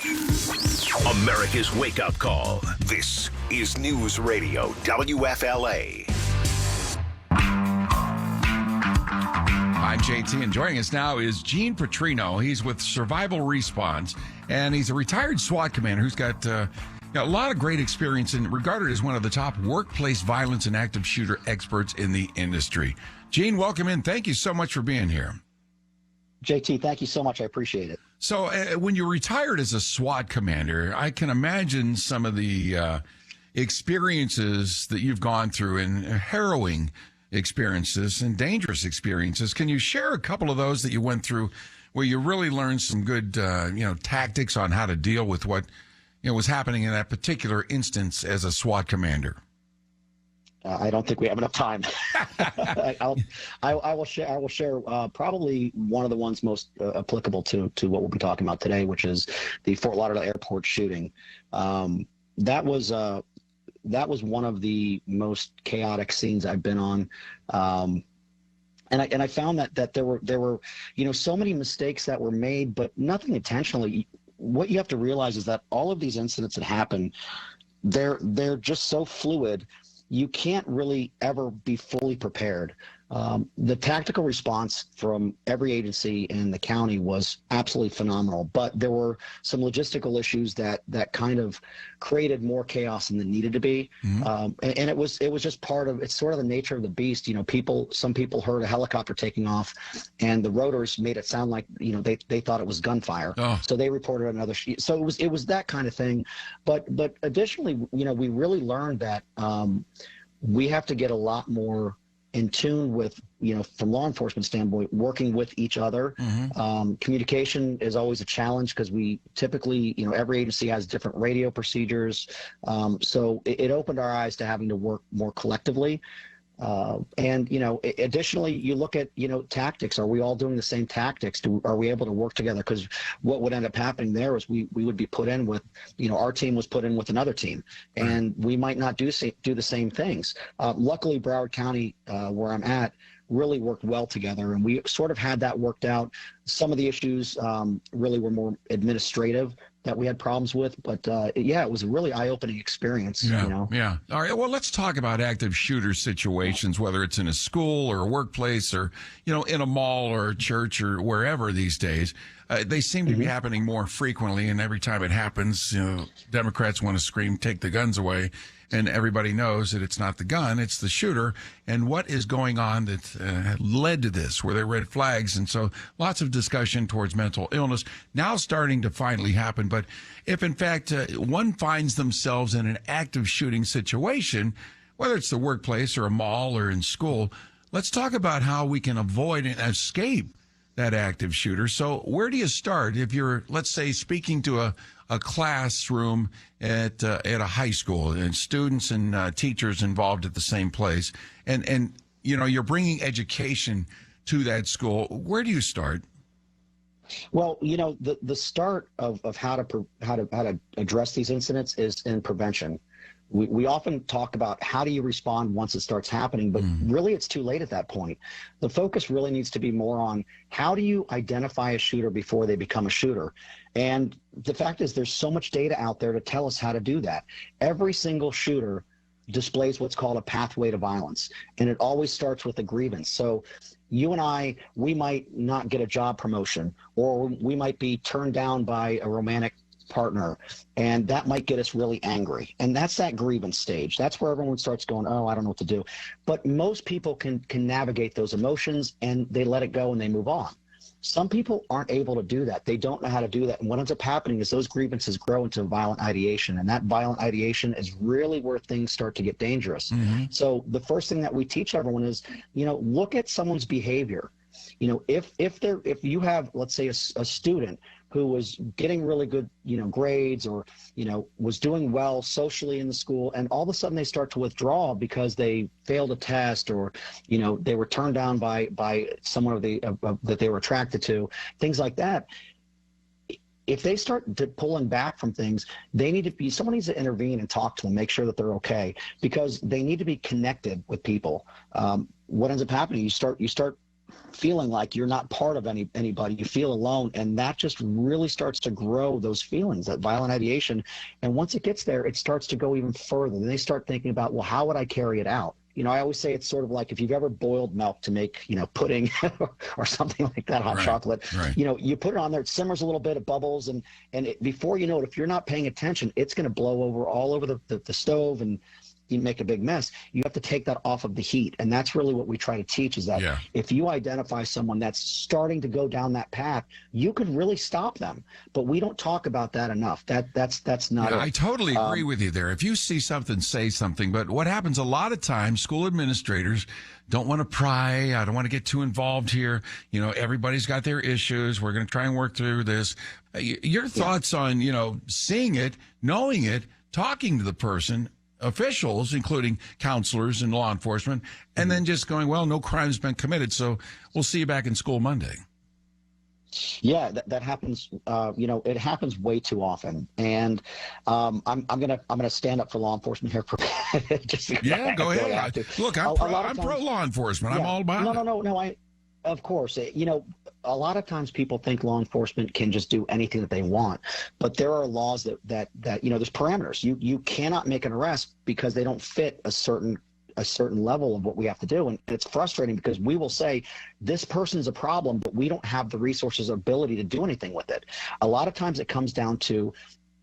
America's wake-up call. This is News Radio WFLA. I'm JT, and joining us now is Gene Petrino. He's with Survival Response, and he's a retired SWAT commander who's got a lot of great experience and regarded as one of the top workplace violence and active shooter experts in the industry. Gene, welcome in. Thank you so much for being here. JT, thank you so much. I appreciate it. So when you retired as a SWAT commander, I can imagine some of the experiences that you've gone through, and harrowing experiences and dangerous experiences. Can you share a couple of those that you went through where you really learned some good tactics on how to deal with what was happening in that particular instance as a SWAT commander? I don't think we have enough time. I will share probably one of the ones most applicable to what we'll be talking about today, which is the Fort Lauderdale Airport shooting. That was one of the most chaotic scenes I've been on. And I found that there were so many mistakes that were made, but nothing intentionally. What you have to realize is that all of these incidents that happen, they're just so fluid. You can't really ever be fully prepared. The tactical response from every agency in the county was absolutely phenomenal, but there were some logistical issues that kind of created more chaos than there needed to be. Mm-hmm. And it was just it's sort of the nature of the beast. Some people heard a helicopter taking off, and the rotors made it sound like they thought it was gunfire. Oh. So they reported another. So it was that kind of thing. But additionally, we really learned that we have to get a lot more in tune with, from law enforcement standpoint, working with each other. Mm-hmm. Communication is always a challenge because we typically, every agency has different radio procedures. So it opened our eyes to having to work more collectively. And additionally, you look at, tactics. Are we all doing the same tactics? Are we able to work together? Because what would end up happening there is we would be put in with, our team was put in with another team, and we might not do the same things. Luckily, Broward County, where I'm at, really worked well together, and we sort of had that worked out. Some of the issues really were more administrative that we had problems with, but it was a really eye-opening experience. Yeah. All right. Well, let's talk about active shooter situations, whether it's in a school or a workplace or in a mall or a church or wherever these days. They seem to be happening more frequently, and every time it happens, Democrats want to scream, "Take the guns away." And everybody knows that it's not the gun, it's the shooter. And what is going on that led to this? Were there red flags? And so lots of discussion towards mental illness now starting to finally happen. But if, in fact, one finds themselves in an active shooting situation, whether it's the workplace or a mall or in school, let's talk about how we can avoid and escape that active shooter. So where do you start if you're, let's say, speaking to a classroom at a high school and students and teachers involved at the same place, and you're bringing education to that school? Where do you start? Well, the start of how to address these incidents is in prevention. We often talk about how do you respond once it starts happening, but really it's too late at that point. The focus really needs to be more on how do you identify a shooter before they become a shooter. And the fact is there's so much data out there to tell us how to do that. Every single shooter displays what's called a pathway to violence, and it always starts with a grievance. So you and I, we might not get a job promotion, or we might be turned down by a romantic partner, and that might get us really angry. And that's that grievance stage. That's where everyone starts going, oh, I don't know what to do. But most people can navigate those emotions, and they let it go and they move on. Some people aren't able to do that. They don't know how to do that. And what ends up happening is those grievances grow into violent ideation. And that violent ideation is really where things start to get dangerous. Mm-hmm. So the first thing that we teach everyone is, look at someone's behavior. If you have, let's say, a student who was getting really good, grades, or, was doing well socially in the school, and all of a sudden they start to withdraw because they failed a test, or, they were turned down by someone that they were attracted to, things like that. If they start pulling back from things, someone needs to intervene and talk to them, make sure that they're okay, because they need to be connected with people. What ends up happening, you start feeling like you're not part of anybody. You feel alone, and that just really starts to grow those feelings, that violent ideation. And once it gets there, it starts to go even further. Then they start thinking about, well, how would I carry it out? I always say it's sort of like if you've ever boiled milk to make, pudding or something like that, hot chocolate. Right. You put it on there, it simmers a little bit, it bubbles, and before you know it, if you're not paying attention, it's going to blow over all over the stove, and you make a big mess. You have to take that off of the heat. And that's really what we try to teach, is that if you identify someone that's starting to go down that path, you could really stop them. But we don't talk about that enough. That's not I totally agree with you there. If you see something, say something. But what happens a lot of times, school administrators don't want to pry. I don't want to get too involved here. Everybody's got their issues. We're going to try and work through this. Your thoughts on, seeing it, knowing it, talking to the person, officials, including counselors and law enforcement, and then just going, well, no crime's been committed, so we'll see you back in school Monday. Yeah, that happens. It happens way too often, and I'm gonna stand up for law enforcement here for just go ahead. Look, I'm pro law enforcement. I'm all about it. No. Of course, a lot of times people think law enforcement can just do anything that they want, but there are laws that there's parameters. You cannot make an arrest because they don't fit a certain level of what we have to do. And it's frustrating because we will say this person is a problem, but we don't have the resources or ability to do anything with it. A lot of times it comes down to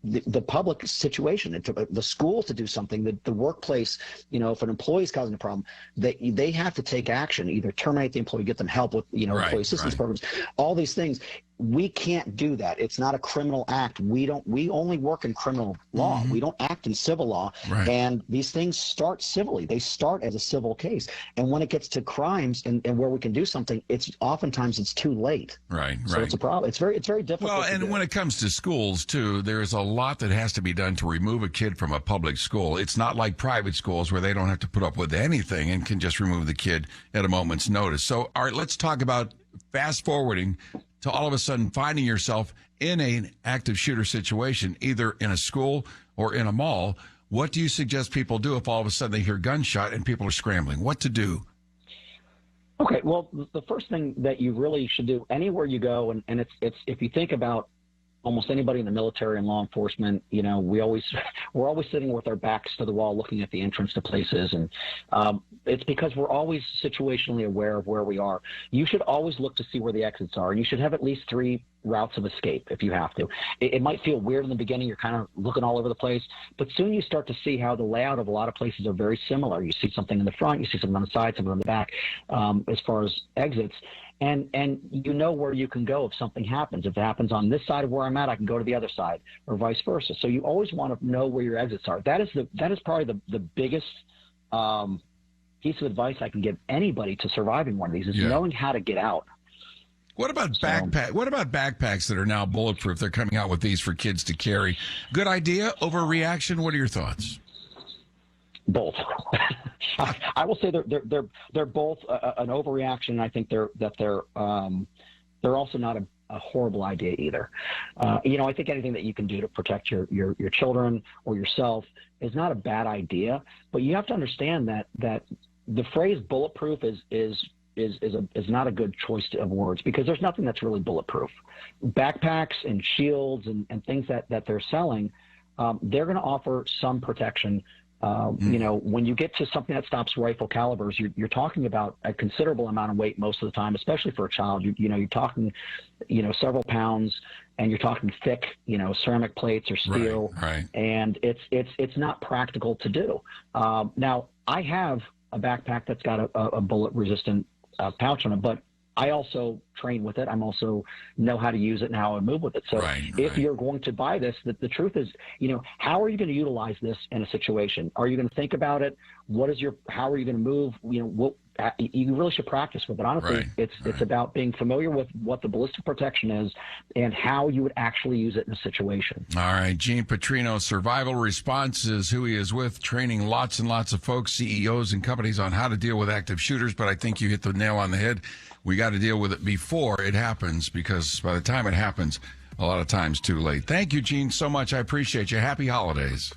the public situation, the schools to do something, the workplace. If an employee is causing a problem, they have to take action, either terminate the employee, get them help with employee assistance programs, all these things. We can't do that. It's not a criminal act. We only work in criminal law. We don't act in civil law. And these things start civilly. They start as a civil case. And when it gets to crimes and where we can do something, oftentimes it's too late. So it's a problem. It's very difficult. Well, and when it comes to schools too, there's a lot that has to be done to remove a kid from a public school. It's not like private schools where they don't have to put up with anything and can just remove the kid at a moment's notice. So, all right, let's talk about fast forwarding to all of a sudden finding yourself in an active shooter situation, either in a school or in a mall. What do you suggest people do if all of a sudden they hear gunshot and people are scrambling? What to do? Okay, well, the first thing that you really should do anywhere you go, and it's if you think about almost anybody in the military and law enforcement, we're always sitting with our backs to the wall looking at the entrance to places. And it's because we're always situationally aware of where we are. You should always look to see where the exits are, and you should have at least 3 routes of escape if you have to. It might feel weird in the beginning. You're kind of looking all over the place, but soon you start to see how the layout of a lot of places are very similar. You see something in the front, you see something on the side, something on the back, as far as exits. And you know where you can go if something happens. If it happens on this side of where I'm at, I can go to the other side, or vice versa. So you always want to know where your exits are. That is probably the biggest piece of advice I can give anybody to surviving one of these, is knowing how to get out. What about backpacks that are now bulletproof? They're coming out with these for kids to carry. Good idea? Overreaction? What are your thoughts? Both. I will say they're both an overreaction. I think they're also not a horrible idea either. I think anything that you can do to protect your children or yourself is not a bad idea. But you have to understand that the phrase bulletproof is not a good choice of words, because there's nothing that's really bulletproof. Backpacks and shields and things that they're selling, they're going to offer some protection. When you get to something that stops rifle calibers, you're talking about a considerable amount of weight most of the time, especially for a child. You're talking, several pounds, and you're talking thick, ceramic plates or steel, and it's not practical to do. Now, I have a backpack that's got a bullet-resistant pouch on it, but I also train with it. I'm also know how to use it and how I move with it. So if you're going to buy this, the truth is, how are you going to utilize this in a situation? Are you going to think about it? How are you going to move? You really should practice with it. Honestly, it's about being familiar with what the ballistic protection is and how you would actually use it in a situation. All right. Gene Petrino, Survival Response is who he is with, training lots and lots of folks, CEOs and companies on how to deal with active shooters. But I think you hit the nail on the head. We got to deal with it before it happens, because by the time it happens, a lot of times too late. Thank you, Gene, so much. I appreciate you. Happy holidays.